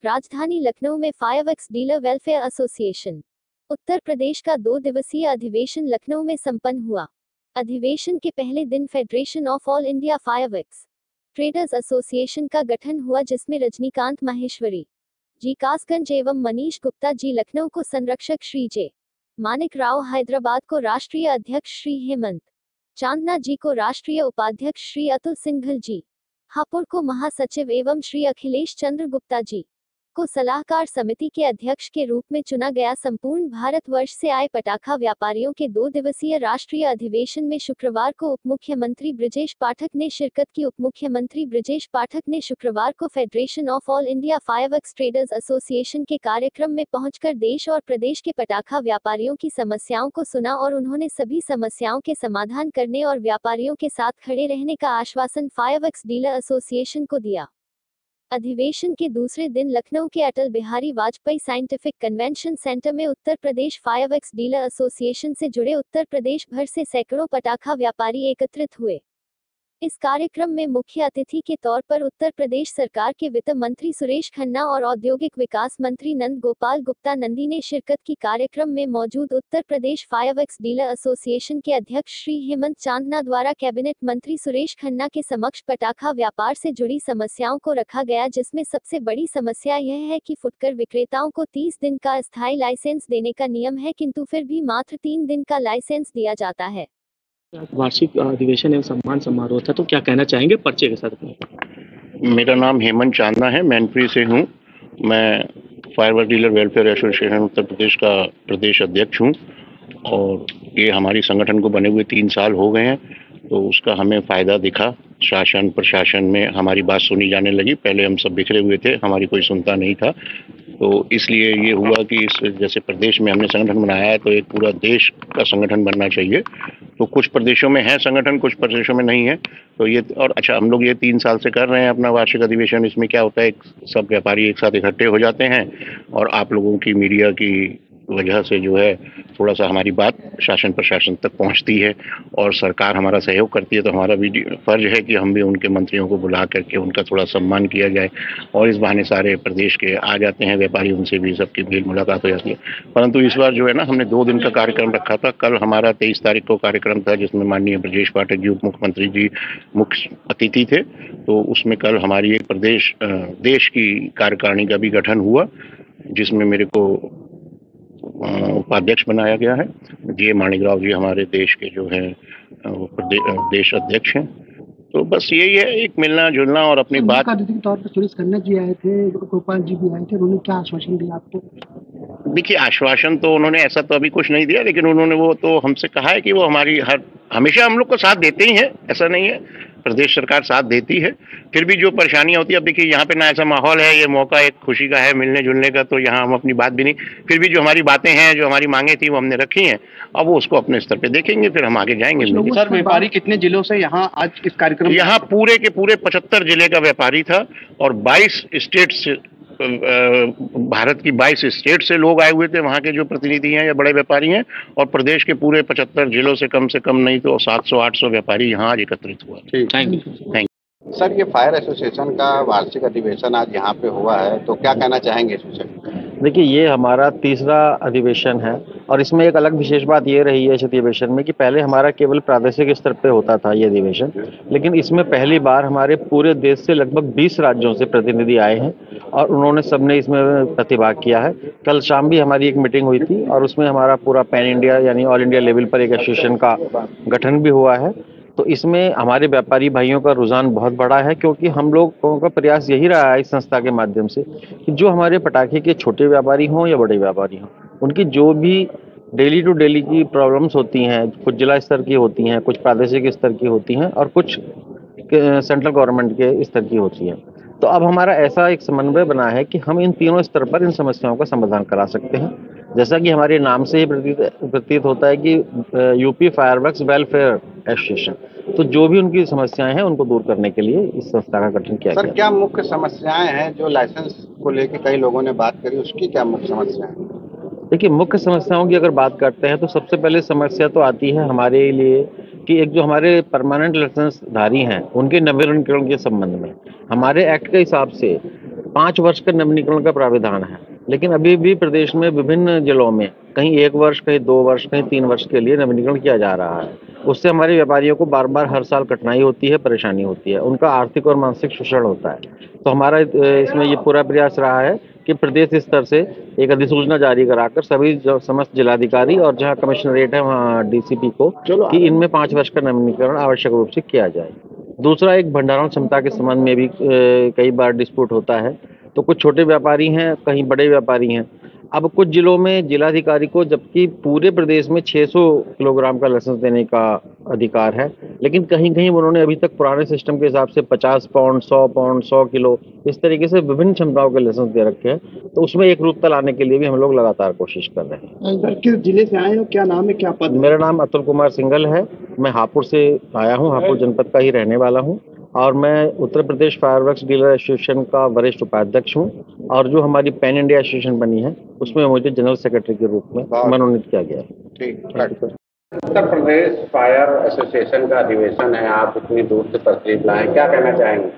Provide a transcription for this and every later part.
राजधानी लखनऊ में fireworks dealer welfare association Uttar Pradesh का 2 दिवसीय अधिवेशन लखनऊ में संपन्न हुआ। अधिवेशन के पहले दिन federation of all India fireworks traders association का गठन हुआ, जिसमें रजनीकांत माहेश्वरी जी कासगंज एवं मनीष गुप्ता जी लखनऊ को संरक्षक, श्री जे मानिक राव हैदराबाद को राष्ट्रीय अध्यक्ष, श्री हेमंत चांदना जी को राष्ट्रीय उपाध्यक्ष, श्री अतुल सिंघल जी हापुड़ को महासचिव एवं श्री अखिलेश चंद्र गुप्ता जी को सलाहकार समिति के अध्यक्ष के रूप में चुना गया। संपूर्ण भारतवर्ष से आए पटाखा व्यापारियों के 2 दिवसीय राष्ट्रीय अधिवेशन में शुक्रवार को उप मुख्यमंत्री ब्रजेश पाठक ने शिरकत की। उप मुख्यमंत्री ब्रजेश पाठक ने शुक्रवार को federation of all India fireworks traders association के कार्यक्रम में पहुंचकर देश और प्रदेश के पटाखा व्यापारियों की समस्याओं को सुना और उन्होंने सभी समस्याओं के समाधान करने और व्यापारियों के साथ खड़े रहने का आश्वासन फायरवर्क्स डीलर एसोसिएशन को दिया। अधिवेशन के दूसरे दिन लखनऊ के Atal Bihari Vajpayee scientific convention centre में Uttar Pradesh fireworks dealer association से जुड़े उत्तर प्रदेश भर से सैकड़ों पटाखा व्यापारी एकत्रित हुए। इस कार्यक्रम में मुख्य अतिथि के तौर पर उत्तर प्रदेश सरकार के वित्त मंत्री सुरेश खन्ना और औद्योगिक विकास मंत्री नंद गोपाल गुप्ता नंदी ने शिरकत की। कार्यक्रम में मौजूद उत्तर प्रदेश फायरवर्क्स डीलर एसोसिएशन के अध्यक्ष श्री हेमंत चांदना द्वारा कैबिनेट मंत्री सुरेश खन्ना के समक्ष पटाखा व्यापार से जुड़ी समस्याओं को रखा गया, जिसमें सबसे बड़ी समस्या यह है कि फुटकर विक्रेताओं को 30 दिन का अस्थायी लाइसेंस देने का नियम है, किंतु फिर भी मात्र 3 दिन का लाइसेंस दिया जाता है। वार्षिक अधिवेशन एवं सम्मान समारोह था, तो क्या कहना चाहेंगे परिचय के साथ? मेरा नाम हेमंत चांदना है, मैनपुरी से हूँ। मैं firework dealer welfare association Uttar Pradesh का प्रदेश अध्यक्ष हूँ और ये हमारी संगठन को बने हुए 3 साल हो गए हैं, तो उसका हमें फ़ायदा दिखा। शासन प्रशासन में हमारी बात सुनी जाने लगी। पहले हम सब बिखरे हुए थे, हमारी कोई सुनता नहीं था, तो इसलिए ये हुआ कि इस जैसे प्रदेश में हमने संगठन बनाया है तो एक पूरा देश का संगठन बनना चाहिए। तो कुछ प्रदेशों में है संगठन, कुछ प्रदेशों में नहीं है। तो ये और अच्छा, हम लोग ये 3 साल से कर रहे हैं अपना वार्षिक अधिवेशन। इसमें क्या होता है, सब व्यापारी एक साथ इकट्ठे हो जाते हैं और आप लोगों की मीडिया की वजह से जो है थोड़ा सा हमारी बात शासन प्रशासन तक पहुंचती है और सरकार हमारा सहयोग करती है। तो हमारा भी फर्ज है कि हम भी उनके मंत्रियों को बुला करके उनका थोड़ा सम्मान किया जाए और इस बहाने सारे प्रदेश के आ जाते हैं व्यापारी, उनसे भी सबकी मेल मुलाकात हो जाती है। परंतु इस बार जो है ना, हमने 2 दिन का कार्यक्रम रखा था। कल हमारा 23 तारीख को कार्यक्रम था, जिसमें माननीय ब्रजेश पाठक जी उप मुख्यमंत्री जी मुख्य अतिथि थे। तो उसमें कल हमारी एक देश की कार्यकारिणी का भी गठन हुआ, जिसमें मेरे को उपाध्यक्ष बनाया गया है। जे मानिक राव जी हमारे देश के जो है देश अध्यक्ष हैं। तो बस यही है, एक मिलना जुलना और अपनी बात। अतिथि के तौर पर सुरेश खन्ना जी आए थे, गोपाल जी भी आए थे, उन्होंने क्या आश्वासन दिया आपको? देखिए, आश्वासन तो उन्होंने ऐसा तो अभी कुछ नहीं दिया, लेकिन उन्होंने वो तो हमसे कहा है कि वो हमारी हमेशा हम लोग को साथ देते ही है, ऐसा नहीं है, प्रदेश सरकार साथ देती है। फिर भी जो परेशानियां होती है, अब देखिए यहाँ पे ना ऐसा माहौल है, ये मौका एक खुशी का है मिलने जुलने का, तो यहाँ हम अपनी बात भी नहीं, फिर भी जो हमारी बातें हैं, जो हमारी मांगे थी वो हमने रखी हैं। अब वो उसको अपने स्तर पे देखेंगे, फिर हम आगे जाएंगे। सर, व्यापारी कितने जिलों से यहाँ आज इस कार्यक्रम? यहाँ पूरे के पूरे 75 जिले का व्यापारी था और 22 स्टेट से, भारत की 22 स्टेट से लोग आए हुए थे। वहाँ के जो प्रतिनिधि हैं या बड़े व्यापारी हैं, और प्रदेश के पूरे 75 जिलों से कम नहीं तो 700-800 व्यापारी यहाँ आज एकत्रित हुआ। Thank you. सर, ये फायर एसोसिएशन का वार्षिक अधिवेशन आज यहाँ पे हुआ है, तो क्या कहना चाहेंगे इस विषय में? देखिए, ये हमारा 3रा अधिवेशन है और इसमें एक अलग विशेष बात ये रही है इस अधिवेशन में कि पहले हमारा केवल प्रादेशिक स्तर पे होता था ये अधिवेशन, लेकिन इसमें पहली बार हमारे पूरे देश से लगभग 20 राज्यों से प्रतिनिधि आए हैं और उन्होंने सबने इसमें प्रतिभाग किया है। कल शाम भी हमारी एक मीटिंग हुई थी और उसमें हमारा पूरा पैन इंडिया यानी ऑल इंडिया लेवल पर एक एसोसिएशन का गठन भी हुआ है। तो इसमें हमारे व्यापारी भाइयों का रुझान बहुत बड़ा है, क्योंकि हम लोगों का प्रयास यही रहा है इस संस्था के माध्यम से कि जो हमारे पटाखे के छोटे व्यापारी हों या बड़े व्यापारी हों, उनकी जो भी डेली टू डेली की प्रॉब्लम्स होती हैं, कुछ जिला स्तर की होती हैं, कुछ प्रादेशिक स्तर की होती हैं और कुछ सेंट्रल गवर्नमेंट के स्तर की होती हैं। तो अब हमारा ऐसा एक समन्वय बना है कि हम इन तीनों स्तर पर इन समस्याओं का समाधान करा सकते हैं। जैसा कि हमारे नाम से ही प्रतीत होता है कि यूपी फायरवर्क्स वेलफेयर एसोसिएशन, तो जो भी उनकी समस्याएं हैं उनको दूर करने के लिए इस संस्था का गठन किया गया। सर, क्या मुख्य समस्याएं हैं जो लाइसेंस को लेकर कई लोगों ने बात करी, उसकी क्या मुख्य समस्याएं हैं? देखिए, मुख्य समस्याओं की अगर बात करते हैं तो सबसे पहले समस्या तो आती है हमारे लिए कि एक जो हमारे परमानेंट लाइसेंसधारी हैं उनके नवीनीकरण के संबंध में हमारे एक्ट के हिसाब से 5 वर्ष का नवीनीकरण का प्राविधान है, लेकिन अभी भी प्रदेश में विभिन्न जिलों में कहीं 1 वर्ष, कहीं 2 वर्ष, कहीं 3 वर्ष के लिए नवीनीकरण किया जा रहा है। उससे हमारे व्यापारियों को बार बार हर साल कठिनाई होती है, परेशानी होती है, उनका आर्थिक और मानसिक शोषण होता है। तो हमारा इसमें ये पूरा प्रयास रहा है कि प्रदेश स्तर से एक अधिसूचना जारी कराकर सभी समस्त जिलाधिकारी और जहाँ कमिश्नरेट है वहाँ डीसीपी को कि इनमें 5 वर्ष का नवीनीकरण आवश्यक रूप से किया जाए। दूसरा, एक भंडारण क्षमता के संबंध में भी कई बार डिस्प्यूट होता है। तो कुछ छोटे व्यापारी हैं, कहीं बड़े व्यापारी हैं। अब कुछ जिलों में जिलाधिकारी को जबकि पूरे प्रदेश में 600 किलोग्राम का लाइसेंस देने का अधिकार है, लेकिन कहीं कहीं उन्होंने अभी तक पुराने सिस्टम के हिसाब से 50 पाउंड, 100 किलो इस तरीके से विभिन्न क्षमताओं के लाइसेंस दे रखे हैं। तो उसमें एक रूपता लाने के लिए भी हम लोग लगातार कोशिश कर रहे हैं। किस जिले से आए हो, क्या नाम है, क्या पद? मेरा नाम अतुल कुमार सिंघल है। मैं हापुड़ से आया हूँ, हापुड़ जनपद का ही रहने वाला हूँ और मैं उत्तर प्रदेश फायरवर्क्स डीलर एसोसिएशन का वरिष्ठ उपाध्यक्ष हूँ और जो हमारी पैन इंडिया एसोसिएशन बनी है उसमें मुझे जनरल सेक्रेटरी के रूप में मनोनीत किया गया है। ठीक। उत्तर प्रदेश फायर एसोसिएशन का अधिवेशन है, आप इतनी दूर से तशरीफ लाए, क्या कहना चाहेंगे?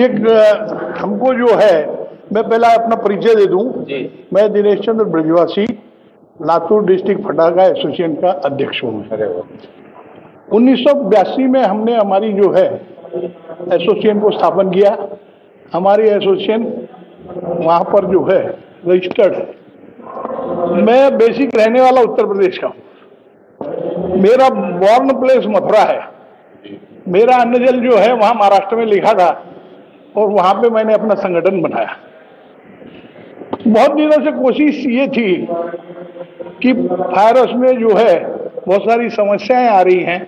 एक हमको जो है, मैं पहला अपना परिचय दे दूं। मैं दिनेश चंद्र ब्रजवासी, लातूर डिस्ट्रिक्ट फटाका एसोसिएशन का अध्यक्ष हूँ। 1982 में हमने हमारी जो है एसोसिएशन को स्थापन किया। हमारी एसोसिएशन वहाँ पर जो है रजिस्टर्ड है। मैं बेसिक रहने वाला उत्तर प्रदेश का हूँ। मेरा बॉर्न प्लेस मथुरा है। मेरा अन्न जल जो है वहाँ महाराष्ट्र में लिखा था और वहाँ पे मैंने अपना संगठन बनाया। बहुत दिनों से कोशिश ये थी कि फायर में जो है बहुत सारी समस्याएं आ रही हैं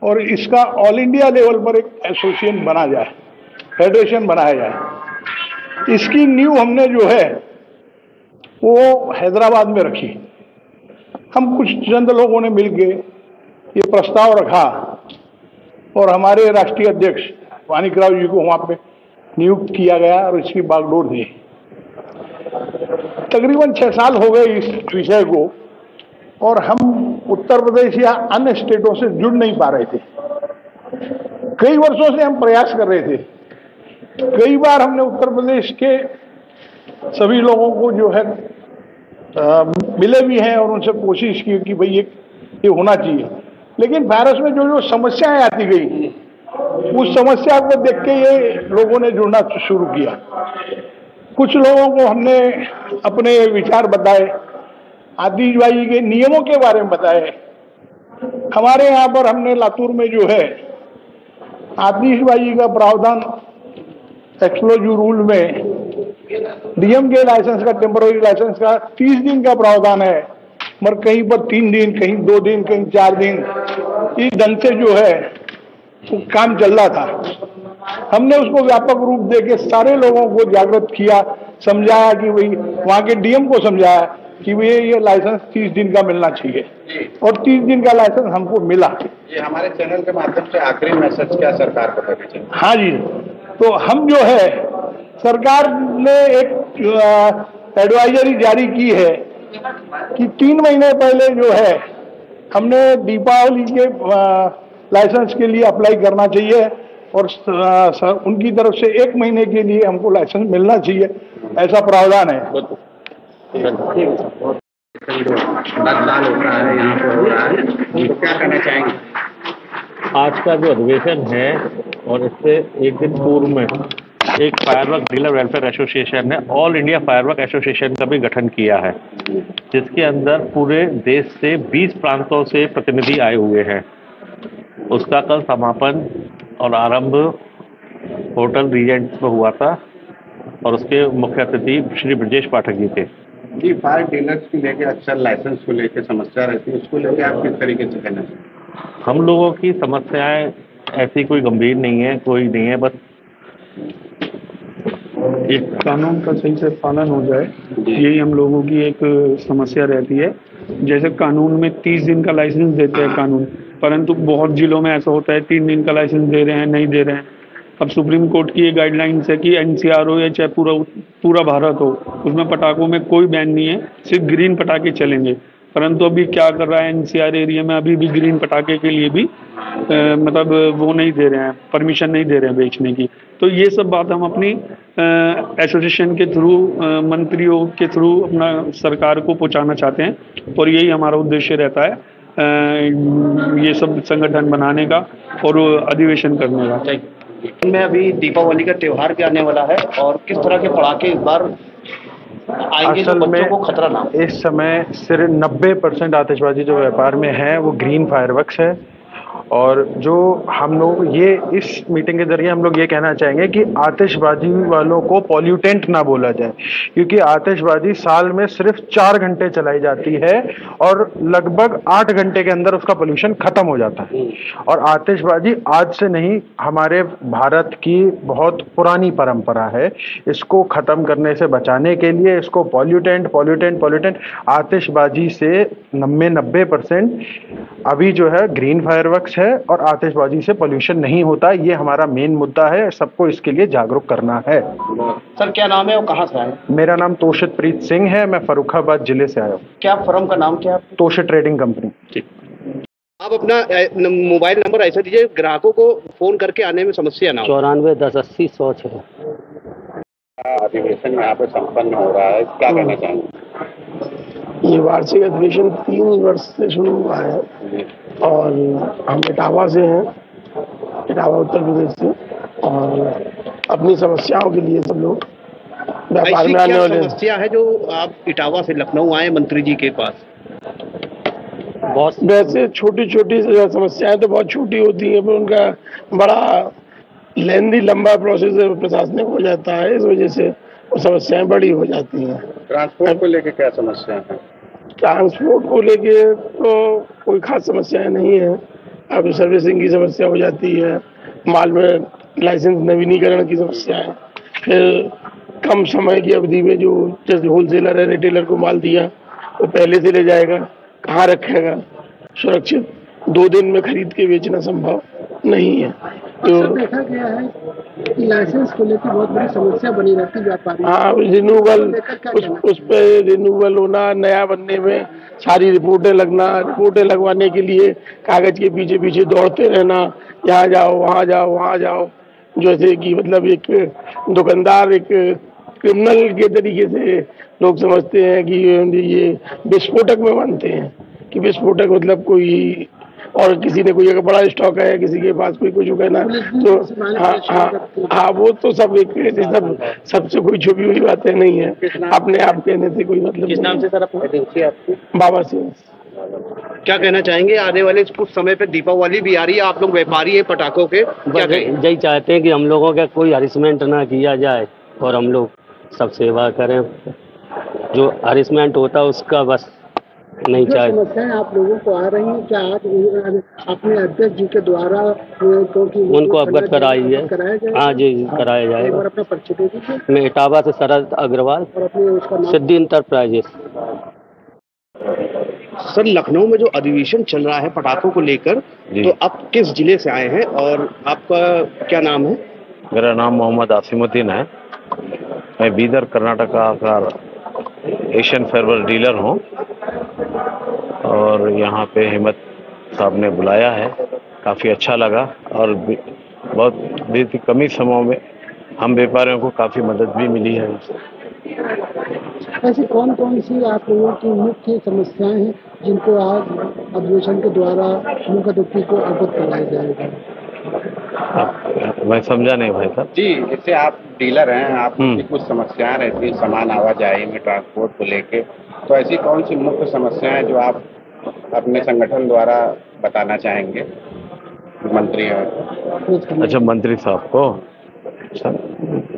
और इसका ऑल इंडिया लेवल पर एक एसोसिएशन बना जाए, फेडरेशन बनाया जाए। इसकी नींव हमने जो है वो हैदराबाद में रखी। हम कुछ चंद लोगों ने मिलके ये प्रस्ताव रखा और हमारे राष्ट्रीय अध्यक्ष माणिकराव जी को वहाँ पे नियुक्त किया गया और इसकी बागडोर दी। तकरीबन 6 साल हो गए इस विषय को और हम उत्तर प्रदेश या अन्य स्टेटों से जुड़ नहीं पा रहे थे। कई वर्षों से हम प्रयास कर रहे थे। कई बार हमने उत्तर प्रदेश के सभी लोगों को जो है मिले भी हैं और उनसे कोशिश की कि भाई ये होना चाहिए, लेकिन फायरस में जो समस्याएं आती गई उस समस्या को देख के ये लोगों ने जुड़ना शुरू किया। कुछ लोगों को हमने अपने विचार बताए, आतिशबाजी के नियमों के बारे में बताए। हमारे यहाँ पर हमने लातूर में जो है आतिशबाजी का प्रावधान एक्सप्लोजिव रूल में डीएम के लाइसेंस का, टेम्पररी लाइसेंस का 30 दिन का प्रावधान है, मगर कहीं पर 3 दिन, कहीं 2 दिन, कहीं 4 दिन, इस ढंग से जो है वो काम चल रहा था। हमने उसको व्यापक रूप देके सारे लोगों को जागृत किया, समझाया कि भाई वहाँ के डीएम को समझाया कि भाई ये लाइसेंस 30 दिन का मिलना चाहिए और 30 दिन का लाइसेंस हमको मिला। ये हमारे चैनल के माध्यम से आखिरी मैसेज क्या सरकार को देना चाहिए? हाँ जी, तो हम जो है सरकार ने एक एडवाइजरी जारी की है कि 3 महीने पहले जो है हमने दीपावली के लाइसेंस के लिए अप्लाई करना चाहिए और उनकी तरफ से 1 महीने के लिए हमको लाइसेंस मिलना चाहिए, ऐसा प्रावधान है। 10 साल होता है यहाँ पे हो रहा है, तो क्या कहना चाहेंगे? आज का जो अधिवेशन है और इससे एक दिन पूर्व में एक फायरवर्क डीलर वेलफेयर एसोसिएशन ने ऑल इंडिया फायरवर्क एसोसिएशन का भी गठन किया है, जिसके अंदर पूरे देश से 20 प्रांतों से प्रतिनिधि आए हुए हैं। उसका कल समापन और आरंभ होटल रीजेंट में हुआ था और उसके मुख्य अतिथि श्री ब्रजेश पाठक जी थे। जी, फायर डीलर्स की लेके अक्सर लाइसेंस को लेकर समस्या रहती है, उसको लेकर आप किस तरीके से कहना चाहिए? हम लोगों की समस्याएं ऐसी कोई गंभीर नहीं है, कोई नहीं है, बस एक कानून का सही से पालन हो जाए, यही हम लोगों की एक समस्या रहती है। जैसे कानून में 30 दिन का लाइसेंस देते हैं कानून, परंतु बहुत जिलों में ऐसा होता है 3 दिन का लाइसेंस दे रहे हैं, नहीं दे रहे हैं। अब सुप्रीम कोर्ट की ये गाइडलाइंस है कि एनसीआर हो या चाहे पूरा भारत हो, उसमें पटाखों में कोई बैन नहीं है, सिर्फ ग्रीन पटाखे चलेंगे। परंतु अभी क्या कर रहा है एनसीआर एरिया में, अभी भी ग्रीन पटाखे के लिए भी मतलब वो नहीं दे रहे हैं, परमिशन नहीं दे रहे हैं बेचने की। तो ये सब बात हम अपनी एसोसिएशन के थ्रू, मंत्रियों के थ्रू अपना सरकार को पहुंचाना चाहते हैं और यही हमारा उद्देश्य रहता है, ये सब संगठन बनाने का और अधिवेशन करने का। में अभी दीपावली का त्योहार भी आने वाला है और किस तरह के पटाखे इस बार आएंगे जो बच्चों को खतरा ना हो? इस समय सिर्फ 90% आतिशबाजी जो व्यापार में है वो ग्रीन फायरवर्क्स है। और जो हम लोग ये इस मीटिंग के जरिए हम लोग ये कहना चाहेंगे कि आतिशबाजी वालों को पॉल्यूटेंट ना बोला जाए, क्योंकि आतिशबाजी साल में सिर्फ 4 घंटे चलाई जाती है और लगभग 8 घंटे के अंदर उसका पोल्यूशन खत्म हो जाता है। और आतिशबाजी आज से नहीं, हमारे भारत की बहुत पुरानी परंपरा है। इसको खत्म करने से बचाने के लिए इसको पॉल्यूटेंट आतिशबाजी से 90% अभी जो है ग्रीन फायरवर्क्स है और आतिशबाजी से पोल्यूशन नहीं होता। ये हमारा मेन मुद्दा है, सबको इसके लिए जागरूक करना है। सर क्या नाम है और कहाँ से आए? मेरा नाम तोशित प्रीत सिंह है, मैं फर्रुखाबाद जिले से आया हूँ। क्या फर्म का नाम क्या है? तोशित ट्रेडिंग कंपनी। ठीक, आप अपना मोबाइल नंबर ऐसा दीजिए ग्राहकों को फोन करके आने में समस्या ना हो। 941080 अधिवेशन यहाँ पे संपन्न हो रहा है, क्या कहना चाहेंगे? ये वार्षिक अधिवेशन 3 वर्ष से शुरू हुआ है और हम इटावा से हैं, इटावा उत्तर प्रदेश से, और अपनी समस्याओं के लिए सब लोग व्यापार में आने वाले। समस्या है जो आप इटावा से लखनऊ आए मंत्री जी के पास? वैसे छोटी समस्याएं तो बहुत छोटी होती हैं, पर उनका बड़ा लेंदी लंबा प्रोसेस प्रशासनिक हो जाता है, इस वजह से वो समस्याएं बड़ी हो जाती हैं। ट्रांसपोर्ट को लेके क्या समस्या है? ट्रांसपोर्ट को लेके तो कोई खास समस्याएं नहीं है। अब सर्विसिंग की समस्या हो जाती है, माल में लाइसेंस नवीनीकरण की समस्या है, फिर कम समय की अवधि में जो जैसे होलसेलर है, रिटेलर को माल दिया वो पहले से ले जाएगा, कहाँ रखेगा सुरक्षित, 2 दिन में खरीद के बेचना संभव नहीं है। तो देखा गया है कि लाइसेंस को लेकर बहुत बड़ी समस्या बनी रहती है व्यापारी। हाँ, रिन्यूअल, उस पर रिन्यूअल होना, नया बनने में सारी रिपोर्टें लगवाने के लिए कागज के पीछे पीछे दौड़ते रहना, यहाँ जाओ वहाँ जाओ, जैसे कि मतलब एक दुकानदार एक क्रिमिनल के तरीके से लोग समझते हैं कि ये विस्फोटक में मानते हैं कि विस्फोटक मतलब कोई, और किसी ने कोई बड़ा स्टॉक है, किसी के पास कोई कुछ कहना, तो हाँ वो तो सब एक सबसे कोई छुपी हुई बातें नहीं है, अपने आप कहने से कोई मतलब। किस नाम से सर आपको? बाबा सिंह। क्या कहना चाहेंगे? आने वाले कुछ समय पे दीपावली भी आ रही है, आप लोग व्यापारी है पटाखों के, क्या यही चाहते हैं कि हम लोगों का कोई हरिसमेंट ना किया जाए और हम लोग सब सेवा करें। जो हरिसमेंट होता है उसका बस नहीं चाहे। समस्याएं आप लोगों को आ रही हैं, क्या आप अपने अध्यक्ष जी के द्वारा उनको अवगत कराई है? हाँ जी, कराया जाएगा। अपना परिचय दे दीजिए। मैं इटावा से शरद अग्रवाल, सिद्धि इंटरप्राइजेस। सर लखनऊ में जो अधिवेशन चल रहा है पटाखों को लेकर, तो आप किस जिले से आए हैं और आपका क्या नाम है? मेरा नाम मोहम्मद आसिमुद्दीन है, मैं बीदर कर्नाटका का एशियन फेयरवर्क डीलर हूँ और यहाँ पे हिम्मत साहब ने बुलाया है, काफ़ी अच्छा लगा और बहुत कमी समय में हम व्यापारियों को काफ़ी मदद भी मिली है। ऐसी कौन कौन सी आप लोगों की मुख्य समस्याएं हैं जिनको आज अधिवेशन के द्वारा मुख्य अतिथि को अवगत कराया जाएगा? मैं समझा नहीं भाई साहब जी। जैसे आप डीलर हैं, आपकी कुछ समस्याएं रहती है सामान आवाजाही में, ट्रांसपोर्ट को लेके, तो ऐसी कौन सी मुख्य समस्याएं जो आप अपने संगठन द्वारा बताना चाहेंगे मंत्री हैं? अच्छा, मंत्री साहब को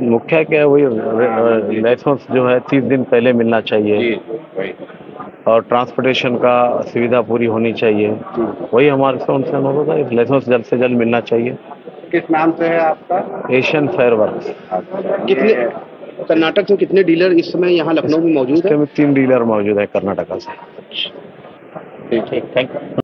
मुख्य क्या है, वही लाइसेंस जो है 30 दिन पहले मिलना चाहिए और ट्रांसपोर्टेशन का सुविधा पूरी होनी चाहिए, वही हमारे से उनसे अनुरोध है। लाइसेंस जल्द से जल्द मिलना चाहिए। किस नाम से है आपका? एशियन फेयरवर्क्स। कितने कर्नाटक से कितने डीलर इस समय यहाँ लखनऊ में मौजूद है? 3 डीलर मौजूद है कर्नाटका से। ठीक, थैंक यू।